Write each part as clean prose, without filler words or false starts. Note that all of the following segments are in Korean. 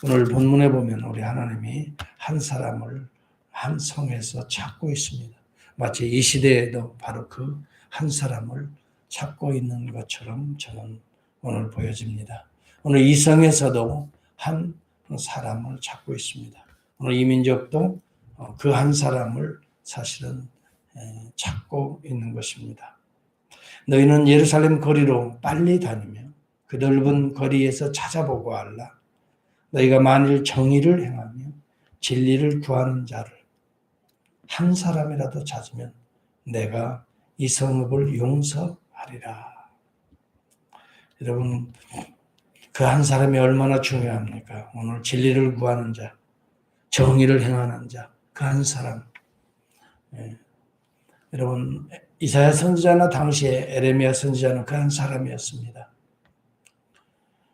오늘 본문에 보면 우리 하나님이 한 사람을 한 성에서 찾고 있습니다. 마치 이 시대에도 바로 그 한 사람을 찾고 있는 것처럼 저는 오늘 보여집니다. 오늘 이 성에서도 한 사람을 찾고 있습니다. 오늘 이 민족도 그 한 사람을 사실은 찾고 있는 것입니다. 너희는 예루살렘 거리로 빨리 다니며 그 넓은 거리에서 찾아보고 알라. 너희가 만일 정의를 행하며 진리를 구하는 자를 한 사람이라도 찾으면 내가 이 성읍을 용서하리라. 여러분, 그 한 사람이 얼마나 중요합니까? 오늘 진리를 구하는 자, 정의를 행하는 자, 그 한 사람. 여러분, 이사야 선지자나 당시에 에레미야 선지자는 그 한 사람이었습니다.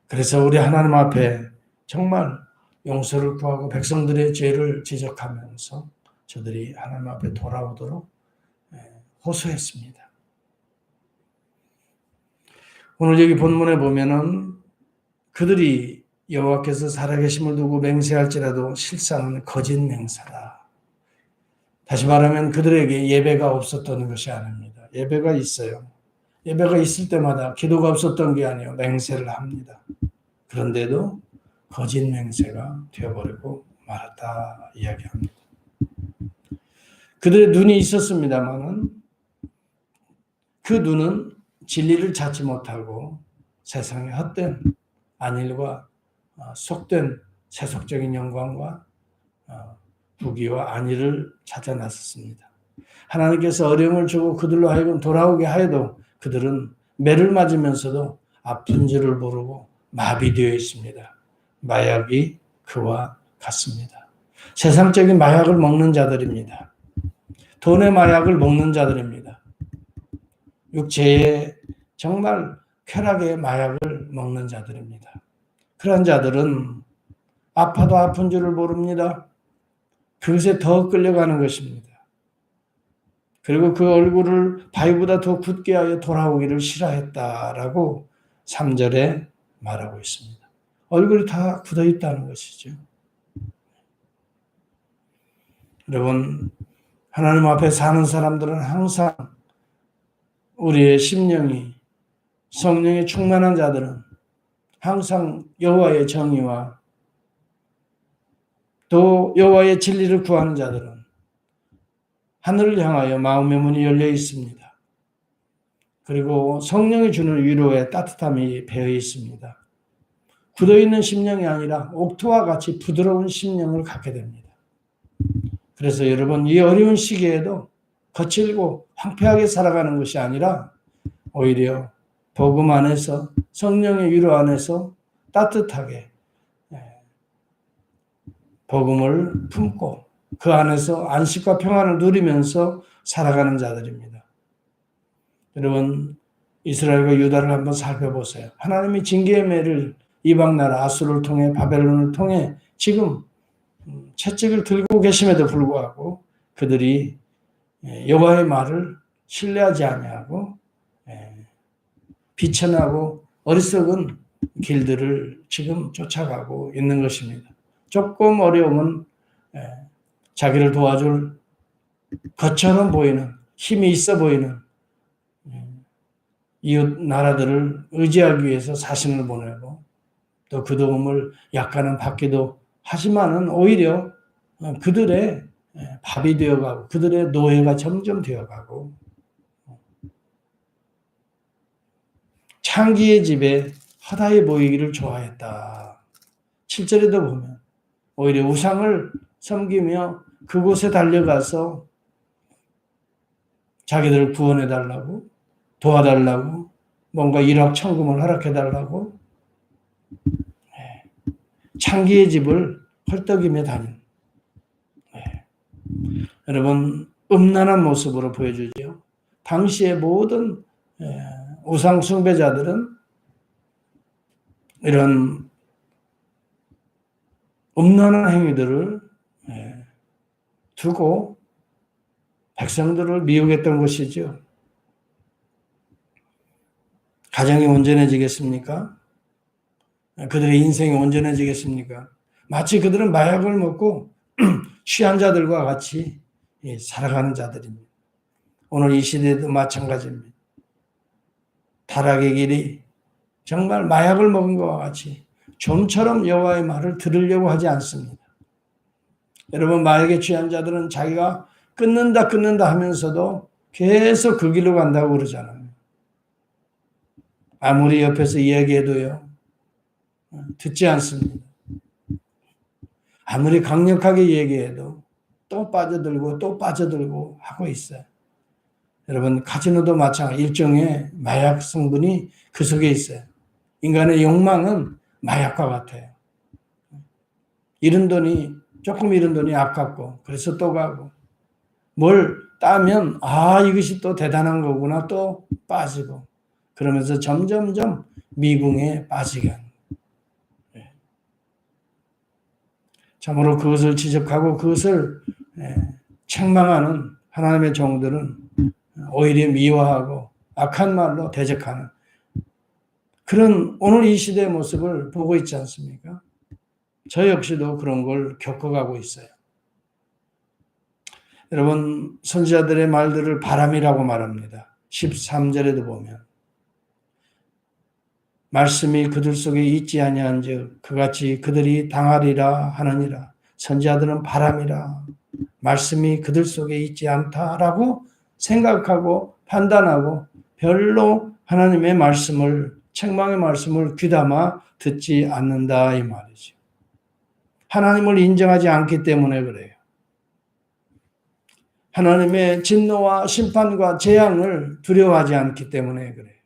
그래서 우리 하나님 앞에 정말 용서를 구하고 백성들의 죄를 지적하면서 저들이 하나님 앞에 돌아오도록 호소했습니다. 오늘 여기 본문에 보면은 그들이 여호와께서 살아계심을 두고 맹세할지라도 실상은 거짓 맹세다. 다시 말하면 그들에게 예배가 없었던 것이 아닙니다. 예배가 있어요. 예배가 있을 때마다 기도가 없었던 게 아니에요. 맹세를 합니다. 그런데도 거짓 맹세가 되어버리고 말았다 이야기합니다. 그들의 눈이 있었습니다마는 그 눈은 진리를 찾지 못하고 세상의 헛된 안일과 속된 세속적인 영광과 부귀와 안위를 찾아 나섰습니다. 하나님께서 어려움을 주고 그들로 하여금 돌아오게 하여도 그들은 매를 맞으면서도 아픈 줄을 모르고 마비되어 있습니다. 마약이 그와 같습니다. 세상적인 마약을 먹는 자들입니다. 돈의 마약을 먹는 자들입니다. 육체의 정말 쾌락의 마약을 먹는 자들입니다. 그런 자들은 아파도 아픈 줄을 모릅니다. 그것에 더 끌려가는 것입니다. 그리고 그 얼굴을 바위보다 더 굳게 하여 돌아오기를 싫어했다라고 3절에 말하고 있습니다. 얼굴이 다 굳어 있다는 것이죠. 여러분, 하나님 앞에 사는 사람들은 항상 우리의 심령이 성령에 충만한 자들은 항상 여호와의 정의와 또 여호와의 진리를 구하는 자들은 하늘을 향하여 마음의 문이 열려 있습니다. 그리고 성령이 주는 위로에 따뜻함이 배어 있습니다. 굳어있는 심령이 아니라 옥토와 같이 부드러운 심령을 갖게 됩니다. 그래서 여러분, 이 어려운 시기에도 거칠고 황폐하게 살아가는 것이 아니라 오히려 복음 안에서 성령의 위로 안에서 따뜻하게 복음을 품고 그 안에서 안식과 평안을 누리면서 살아가는 자들입니다. 여러분, 이스라엘과 유다를 한번 살펴보세요. 하나님이 징계의 매를 이방 나라 아수르를 통해 바벨론을 통해 지금 채찍을 들고 계심에도 불구하고 그들이 여호와의 말을 신뢰하지 아니하고 비천하고 어리석은 길들을 지금 쫓아가고 있는 것입니다. 조금 어려우면 자기를 도와줄 것처럼 보이는 힘이 있어 보이는 이웃 나라들을 의지하기 위해서 사신을 보내고 또 그 도움을 약간은 받기도 하지만은 오히려 그들의 밥이 되어가고 그들의 노예가 점점 되어가고 창기의 집에 허다해 보이기를 좋아했다. 7절에도 보면 오히려 우상을 섬기며 그곳에 달려가서 자기들을 구원해달라고 도와달라고 뭔가 일확천금을 허락해달라고 창기의 집을 헐떡이며 다닌 여러분 음란한 모습으로 보여주죠. 당시의 모든 우상 숭배자들은 이런 음란한 행위들을 두고 백성들을 미혹했던 것이죠. 가정이 온전해지겠습니까? 그들의 인생이 온전해지겠습니까? 마치 그들은 마약을 먹고 취한 자들과 같이 살아가는 자들입니다. 오늘 이 시대도 마찬가지입니다. 타락의 길이 정말 마약을 먹은 것과 같이 좀처럼 여호와의 말을 들으려고 하지 않습니다. 여러분, 마약에 취한 자들은 자기가 끊는다 하면서도 계속 그 길로 간다고 그러잖아요. 아무리 옆에서 이야기해도요, 듣지 않습니다. 아무리 강력하게 얘기해도 또 빠져들고 하고 있어요. 여러분, 카지노도 마찬가지, 일종의 마약 성분이 그 속에 있어요. 인간의 욕망은 마약과 같아요. 조금 잃은 돈이 아깝고, 그래서 또 가고, 뭘 따면, 이것이 또 대단한 거구나, 또 빠지고, 그러면서 점점점 미궁에 빠지게 합니다. 참으로 그것을 지적하고 그것을 책망하는 하나님의 종들은 오히려 미워하고 악한 말로 대적하는 그런 오늘 이 시대의 모습을 보고 있지 않습니까? 저 역시도 그런 걸 겪어가고 있어요. 여러분, 선지자들의 말들을 바람이라고 말합니다. 13절에도 보면 말씀이 그들 속에 있지 아니한즉 그같이 그들이 당하리라 하느니라. 선지자들은 바람이라, 말씀이 그들 속에 있지 않다라고 생각하고 판단하고 별로 하나님의 말씀을, 책망의 말씀을 귀담아 듣지 않는다 이 말이죠. 하나님을 인정하지 않기 때문에 그래요. 하나님의 진노와 심판과 재앙을 두려워하지 않기 때문에 그래요.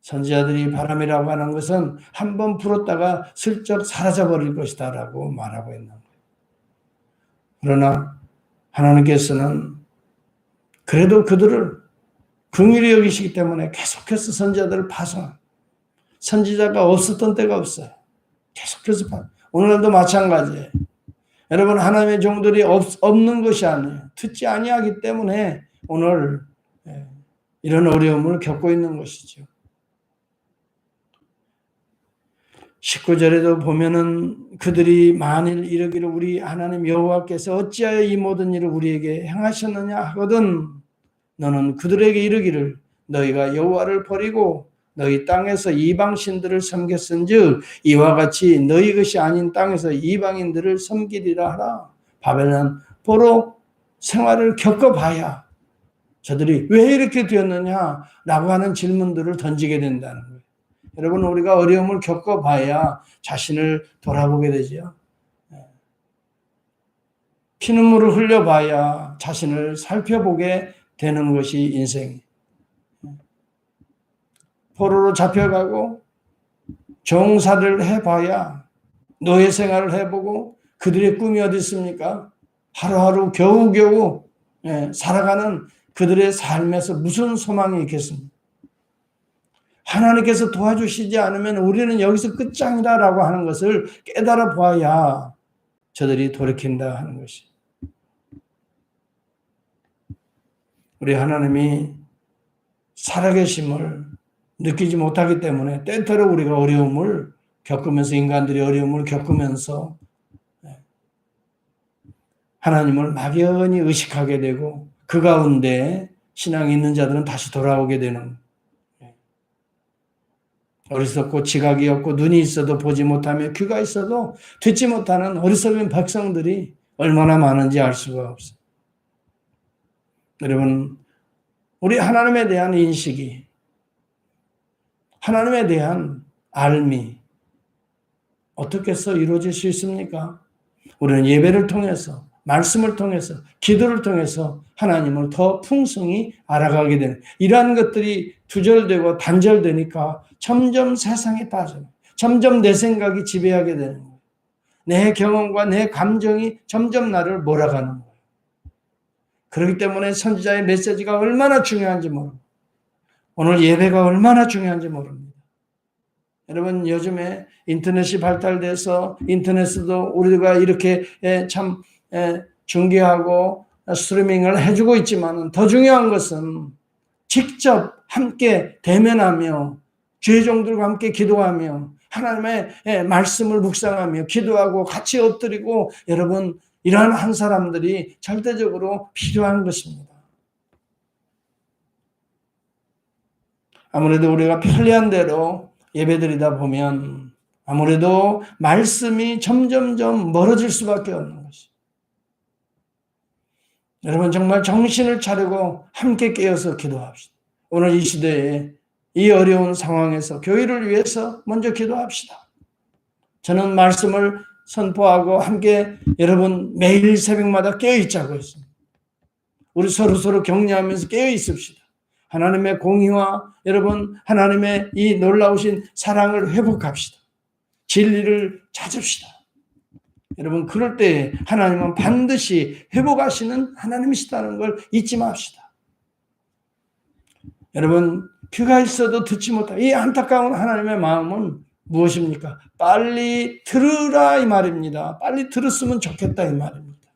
선지자들이 바람이라고 하는 것은 한번 불었다가 슬쩍 사라져버릴 것이다라고 말하고 있는 거예요. 그러나 하나님께서는 그래도 그들을 긍휼히 여기시기 때문에 계속해서 선지자들을 파송합니다. 선지자가 없었던 때가 없어요. 계속해서 오늘날도 마찬가지예요. 여러분, 하나님의 종들이 없는 것이 아니에요. 듣지 아니하기 때문에 오늘 이런 어려움을 겪고 있는 것이죠. 19절에도 보면은 그들이 만일 이르기를 우리 하나님 여호와께서 어찌하여 이 모든 일을 우리에게 행하셨느냐 하거든 너는 그들에게 이르기를 너희가 여호와를 버리고 너희 땅에서 이방신들을 섬겼은즉 이와 같이 너희 것이 아닌 땅에서 이방인들을 섬기리라 하라. 바벨론 포로 생활을 겪어봐야 저들이 왜 이렇게 되었느냐라고 하는 질문들을 던지게 된다는 거예요. 여러분, 우리가 어려움을 겪어봐야 자신을 돌아보게 되죠. 피눈물을 흘려봐야 자신을 살펴보게 되는 것이 인생이에요. 포로로 잡혀가고 종사를 해봐야, 노예 생활을 해보고 그들의 꿈이 어디 있습니까? 하루하루 겨우겨우 살아가는 그들의 삶에서 무슨 소망이 있겠습니까? 하나님께서 도와주시지 않으면 우리는 여기서 끝장이다라고 하는 것을 깨달아 보아야 저들이 돌이킨다 하는 것이. 우리 하나님이 살아계심을 느끼지 못하기 때문에 때때로 우리가 어려움을 겪으면서, 인간들이 어려움을 겪으면서 하나님을 막연히 의식하게 되고 그 가운데 신앙이 있는 자들은 다시 돌아오게 되는, 어리석고 지각이 없고 눈이 있어도 보지 못하며 귀가 있어도 듣지 못하는 어리석은 백성들이 얼마나 많은지 알 수가 없어요. 여러분, 우리 하나님에 대한 인식이, 하나님에 대한 알미 어떻게 해서 이루어질 수 있습니까? 우리는 예배를 통해서, 말씀을 통해서, 기도를 통해서 하나님을 더 풍성히 알아가게 되는, 이러한 것들이 두절되고 단절되니까 점점 세상에 빠져요. 점점 내 생각이 지배하게 되는 거예요. 내 경험과 내 감정이 점점 나를 몰아가는 거예요. 그렇기 때문에 선지자의 메시지가 얼마나 중요한지 모릅니다. 오늘 예배가 얼마나 중요한지 모릅니다. 여러분, 요즘에 인터넷이 발달돼서 인터넷도 우리가 이렇게 참 중계하고 스트리밍을 해주고 있지만 더 중요한 것은 직접 함께 대면하며 죄종들과 함께 기도하며 하나님의 말씀을 묵상하며 기도하고 같이 엎드리고 여러분 이러한 한 사람들이 절대적으로 필요한 것입니다. 아무래도 우리가 편리한 대로 예배드리다 보면 아무래도 말씀이 점점점 멀어질 수밖에 없는 것이죠. 여러분 정말 정신을 차리고 함께 깨어서 기도합시다. 오늘 이 시대에 이 어려운 상황에서 교회를 위해서 먼저 기도합시다. 저는 말씀을 선포하고 함께 여러분 매일 새벽마다 깨어있자고 했습니다. 우리 서로 격려하면서 깨어있읍시다. 하나님의 공의와 여러분 하나님의 이 놀라우신 사랑을 회복합시다. 진리를 찾읍시다. 여러분 그럴 때 하나님은 반드시 회복하시는 하나님이시다는 걸 잊지 맙시다. 여러분 귀가 있어도 듣지 못하고 이 안타까운 하나님의 마음은 무엇입니까? 빨리 들으라 이 말입니다. 빨리 들었으면 좋겠다 이 말입니다.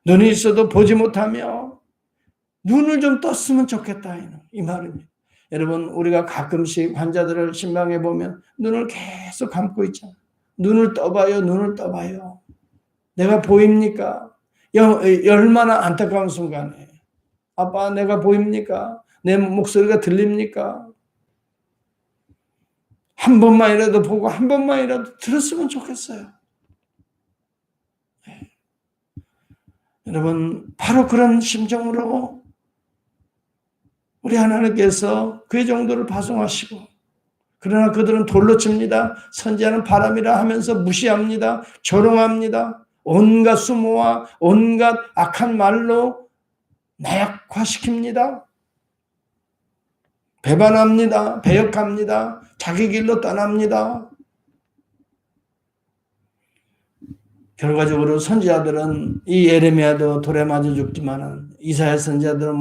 눈이 있어도 보지 못하며 눈을 좀 떴으면 좋겠다 이 말입니다. 여러분 우리가 가끔씩 환자들을 신방에 보면 눈을 계속 감고 있잖아요. 눈을 떠봐요. 눈을 떠봐요. 내가 보입니까? 얼마나 안타까운 순간에 아빠 내가 보입니까? 내 목소리가 들립니까? 한 번만이라도 보고 한 번만이라도 들었으면 좋겠어요. 네. 여러분 바로 그런 심정으로 우리 하나님께서 그 정도를 파송하시고 그러나 그들은 돌로 칩니다. 선지자는 바람이라 하면서 무시합니다. 조롱합니다. 온갖 수모와 온갖 악한 말로 나약화시킵니다. 배반합니다. 배역합니다. 자기 길로 떠납니다. 결과적으로 선지자들은 이 예레미야도 돌에 맞아 죽지만은 이사야 선지자들은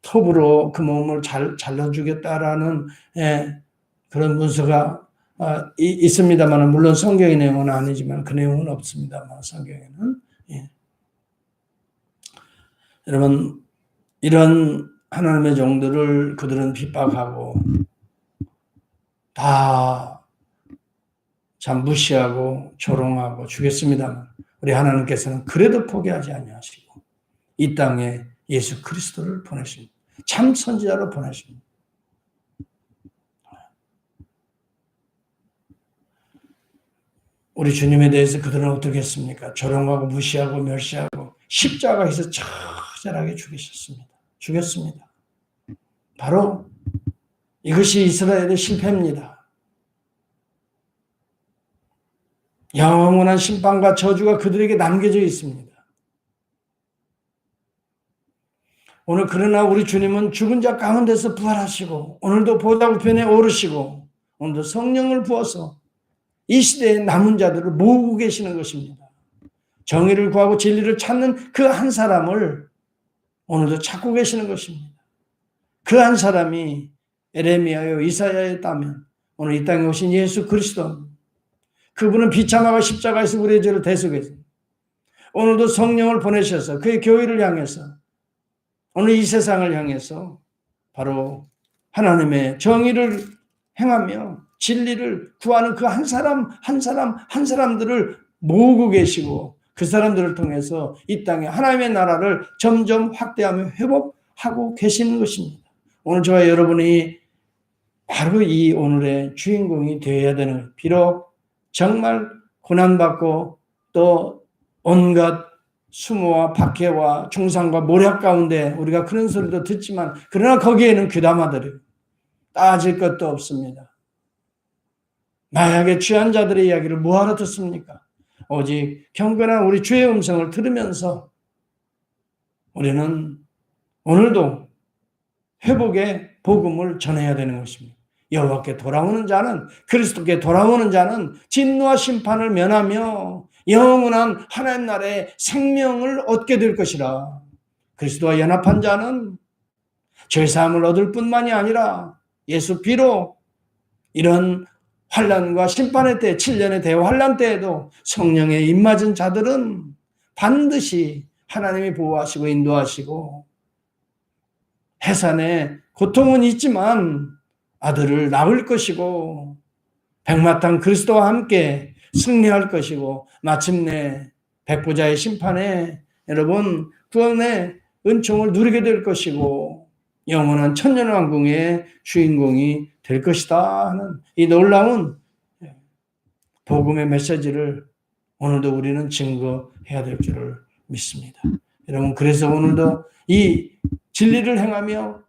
톱으로 그 몸을 잘라주겠다라는 그런 문서가 있습니다만 물론 성경의 내용은 아니지만 그 내용은 없습니다만 성경에는 여러분 이런 하나님의 종들을 그들은 핍박하고 다 참 무시하고 조롱하고 죽였습니다만 우리 하나님께서는 그래도 포기하지 아니하시고 이 땅에 예수 그리스도를 보내십니다. 참 선지자로 보내십니다. 우리 주님에 대해서 그들은 어떻게 했습니까? 조롱하고 무시하고 멸시하고 십자가에서 처절하게 죽였습니다. 바로 이것이 이스라엘의 실패입니다. 영원한 심판과 저주가 그들에게 남겨져 있습니다. 오늘 그러나 우리 주님은 죽은 자 가운데서 부활하시고 오늘도 보좌 우편에 오르시고 오늘도 성령을 부어서 이 시대의 남은 자들을 모으고 계시는 것입니다. 정의를 구하고 진리를 찾는 그 한 사람을 오늘도 찾고 계시는 것입니다. 그 한 사람이 에레미야요 이사야였다면 오늘 이 땅에 오신 예수 그리스도 그분은 비참하고 십자가에서 우리의 죄를 대속했습니다. 오늘도 성령을 보내셔서 그의 교회를 향해서 오늘 이 세상을 향해서 바로 하나님의 정의를 행하며 진리를 구하는 그 한 사람들을 모으고 계시고 그 사람들을 통해서 이 땅에 하나님의 나라를 점점 확대하며 회복하고 계시는 것입니다. 오늘 저와 여러분이 바로 이 오늘의 주인공이 되어야 되는 비록 정말 고난받고 또 온갖 수모와 박해와 중상과 모략 가운데 우리가 그런 소리도 듣지만 그러나 거기에는 귀담아들이 따질 것도 없습니다. 마약에 취한 자들의 이야기를 뭐하러 듣습니까? 오직 경건한 우리 주의 음성을 들으면서 우리는 오늘도 회복의 복음을 전해야 되는 것입니다. 여호와께 돌아오는 자는 그리스도께 돌아오는 자는 진노와 심판을 면하며 영원한 하나님 나라의 생명을 얻게 될 것이라. 그리스도와 연합한 자는 죄사함을 얻을 뿐만이 아니라 예수 피로 이런 환난과 심판의 때 7년의 대환란 때에도 성령에 입맞은 자들은 반드시 하나님이 보호하시고 인도하시고 해산의 고통은 있지만 아들을 낳을 것이고 백마탄 그리스도와 함께 승리할 것이고 마침내 백보자의 심판에 여러분 구원의 은총을 누리게 될 것이고 영원한 천년왕국의 주인공이 될 것이다 하는 이 놀라운 복음의 메시지를 오늘도 우리는 증거해야 될 줄을 믿습니다. 여러분 그래서 오늘도 이 진리를 행하며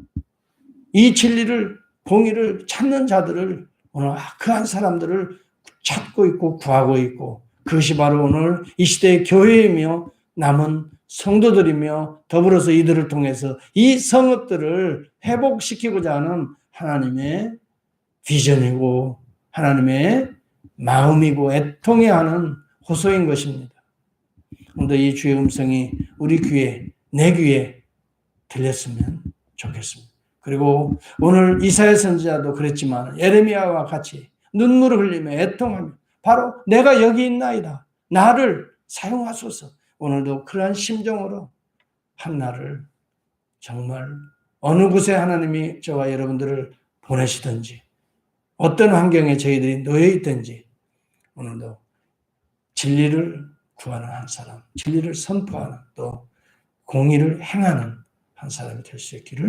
이 진리를 공의를 찾는 자들을 오늘 그 한 사람들을 찾고 있고 구하고 있고 그것이 바로 오늘 이 시대의 교회이며 남은 성도들이며 더불어서 이들을 통해서 이 성읍들을 회복시키고자 하는 하나님의 비전이고 하나님의 마음이고 애통해 하는 호소인 것입니다. 오늘도 이 주의 음성이 우리 귀에 내 귀에 들렸으면 좋겠습니다. 그리고 오늘 이사야 선지자도 그랬지만 예레미야와 같이 눈물을 흘리며 애통하며 바로 내가 여기 있나이다. 나를 사용하소서. 오늘도 그러한 심정으로 한나를 정말 어느 곳에 하나님이 저와 여러분들을 보내시든지 어떤 환경에 저희들이 놓여 있든지 오늘도 진리를 구하는 한 사람, 진리를 선포하는 또 공의를 행하는 한 사람이 될 수 있기를